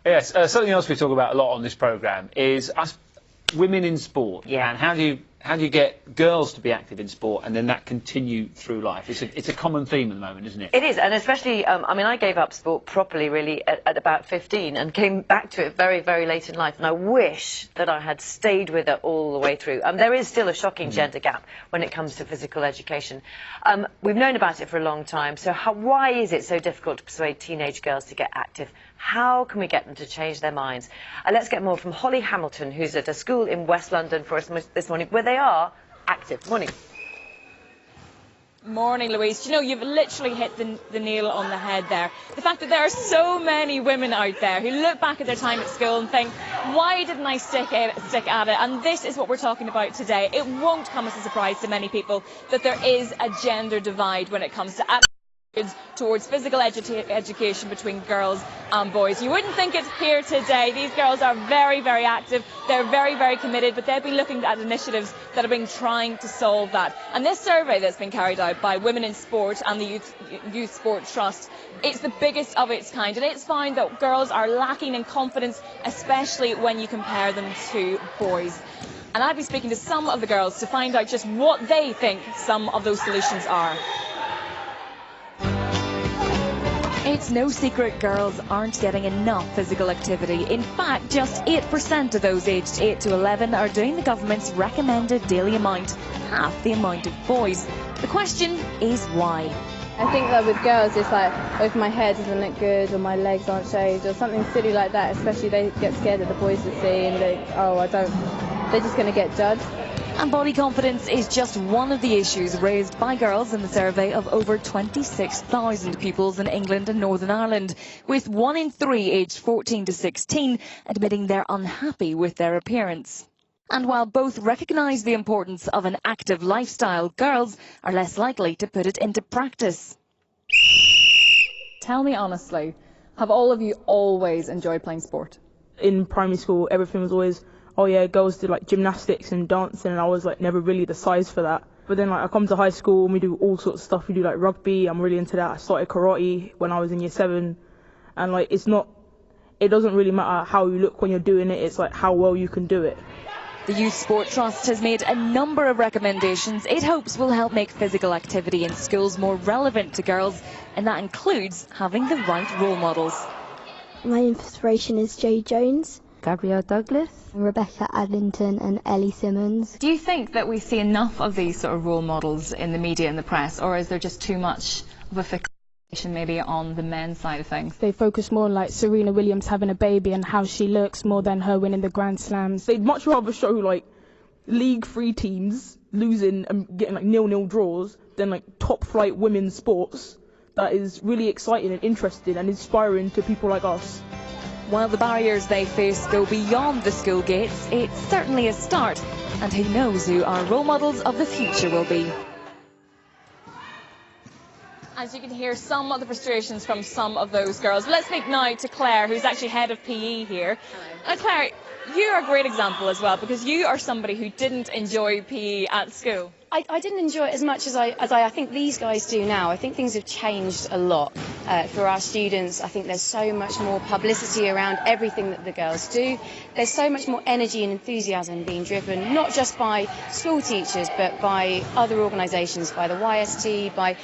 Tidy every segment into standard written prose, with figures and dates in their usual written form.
Yes, something else we talk about a lot on this programme is us women in sport. Yeah. And how do you get girls to be active in sport and then that continue through life? It's a common theme at the moment, isn't it? It is, and especially, I mean, I gave up sport properly, really, at about 15 and came back to it very, very late in life, and I wish that I had stayed with it all the way through. There is still a shocking gender gap when it comes to physical education. We've known about it for a long time, so why is it so difficult to persuade teenage girls to get active? How can we get them to change their minds? Let's get more from Holly Hamilton, who's at a school in West London for us this morning, where they are active. Morning. Morning, Louise. You know, you've literally hit the nail on the head there. The fact that there are so many women out there who look back at their time at school and think, why didn't I stick at it? And this is what we're talking about today. It won't come as a surprise to many people that there is a gender divide when it comes to towards physical education between girls and boys. You wouldn't think it's here today. These girls are very, very active. They're very, very committed, but they've been looking at initiatives that have been trying to solve that. And this survey that's been carried out by Women in Sport and the Youth Sport Trust, it's the biggest of its kind, and it's found that girls are lacking in confidence, especially when you compare them to boys. And I've been speaking to some of the girls to find out just what they think some of those solutions are. It's no secret girls aren't getting enough physical activity. In fact, just 8% of those aged 8 to 11 are doing the government's recommended daily amount, half the amount of boys. The question is why? I think that with girls it's like, oh, if my hair doesn't look good or my legs aren't shaved or something silly like that, especially they get scared that the boys will see and they're just going to get judged. And body confidence is just one of the issues raised by girls in the survey of over 26,000 pupils in England and Northern Ireland, with 1 in 3 aged 14 to 16 admitting they're unhappy with their appearance. And while both recognise the importance of an active lifestyle, girls are less likely to put it into practice. Tell me honestly, have all of you always enjoyed playing sport? In primary school, everything was always, oh yeah, girls do like gymnastics and dancing, and I was like never really the size for that. But then like I come to high school and we do all sorts of stuff. We do like rugby, I'm really into that. I started karate when I was in year 7, and like it doesn't really matter how you look when you're doing it, it's like how well you can do it. The Youth Sport Trust has made a number of recommendations it hopes will help make physical activity in schools more relevant to girls, and that includes having the right role models. My inspiration is Jo Jones, Gabrielle Douglas, Rebecca Adlington and Ellie Simmons. Do you think that we see enough of these sort of role models in the media and the press, or is there just too much of a fixation maybe on the men's side of things? They focus more on like Serena Williams having a baby and how she looks more than her winning the Grand Slams. They'd much rather show like League 3 teams losing and getting like 0-0 draws than like top flight women's sports. That is really exciting and interesting and inspiring to people like us. While the barriers they face go beyond the school gates, it's certainly a start, and who knows who our role models of the future will be. As you can hear, some of the frustrations from some of those girls. Let's speak now to Claire, who's actually head of PE here. Claire, you are a great example as well, because you are somebody who didn't enjoy PE at school. I didn't enjoy it as much as I think these guys do now. I think things have changed a lot for our students. I think there's so much more publicity around everything that the girls do. There's so much more energy and enthusiasm being driven, not just by school teachers, but by other organisations, by the YST, by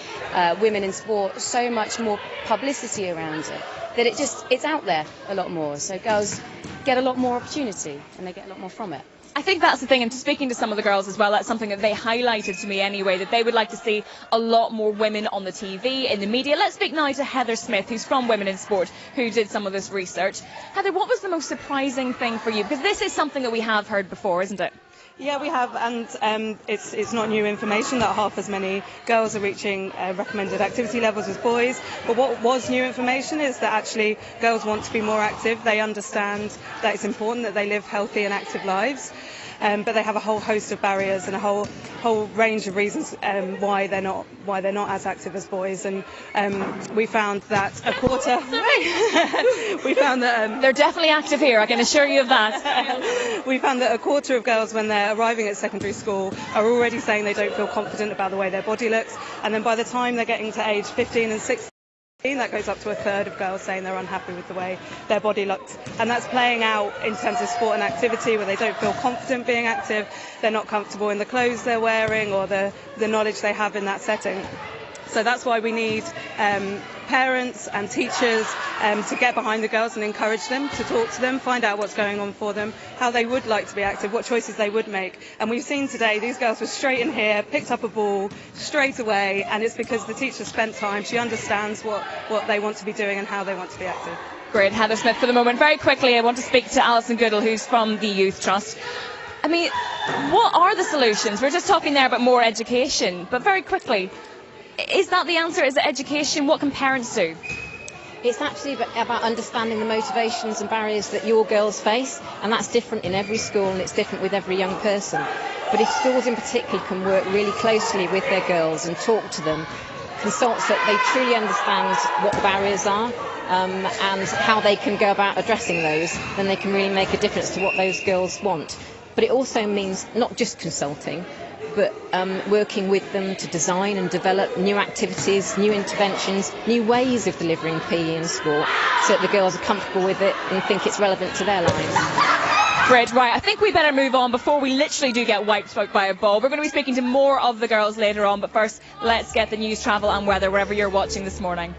Women in Sport. So much more publicity around it, that it's out there a lot more. So girls get a lot more opportunity and they get a lot more from it. I think that's the thing, and speaking to some of the girls as well, that's something that they highlighted to me anyway, that they would like to see a lot more women on the TV, in the media. Let's speak now to Heather Smith, who's from Women in Sport, who did some of this research. Heather, what was the most surprising thing for you? Because this is something that we have heard before, isn't it? Yeah, we have, and it's not new information that half as many girls are reaching recommended activity levels as boys. But what was new information is that actually girls want to be more active. They understand that it's important that they live healthy and active lives. But they have a whole host of barriers and a whole range of reasons why they're not as active as boys. And we found that a quarter. We found that they're definitely active here. I can assure you of that. We found that a quarter of girls, when they're arriving at secondary school, are already saying they don't feel confident about the way their body looks. And then by the time they're getting to age 15 and 16. That goes up to a third of girls saying they're unhappy with the way their body looks, and that's playing out in terms of sport and activity where they don't feel confident being active, they're not comfortable in the clothes they're wearing or the knowledge they have in that setting. So that's why we need parents and teachers to get behind the girls and encourage them, to talk to them, find out what's going on for them, how they would like to be active, what choices they would make. And we've seen today these girls were straight in here, picked up a ball straight away, and it's because the teacher spent time. She understands what they want to be doing and how they want to be active. Great, Heather Smith for the moment. Very quickly, I want to speak to Alison Goodall, who's from the Youth Trust. I mean, what are the solutions? We're just talking there about more education, but very quickly, is that the answer? Is it education? What can parents do? It's actually about understanding the motivations and barriers that your girls face, and that's different in every school and it's different with every young person. But if schools in particular can work really closely with their girls and talk to them, consult so that they truly understand what the barriers are and how they can go about addressing those, then they can really make a difference to what those girls want. But it also means not just consulting, but working with them to design and develop new activities, new interventions, new ways of delivering PE in sport, so that the girls are comfortable with it and think it's relevant to their lives. Great, right, I think we better move on before we literally do get wiped out by a ball. We're going to be speaking to more of the girls later on, but first let's get the news, travel and weather wherever you're watching this morning.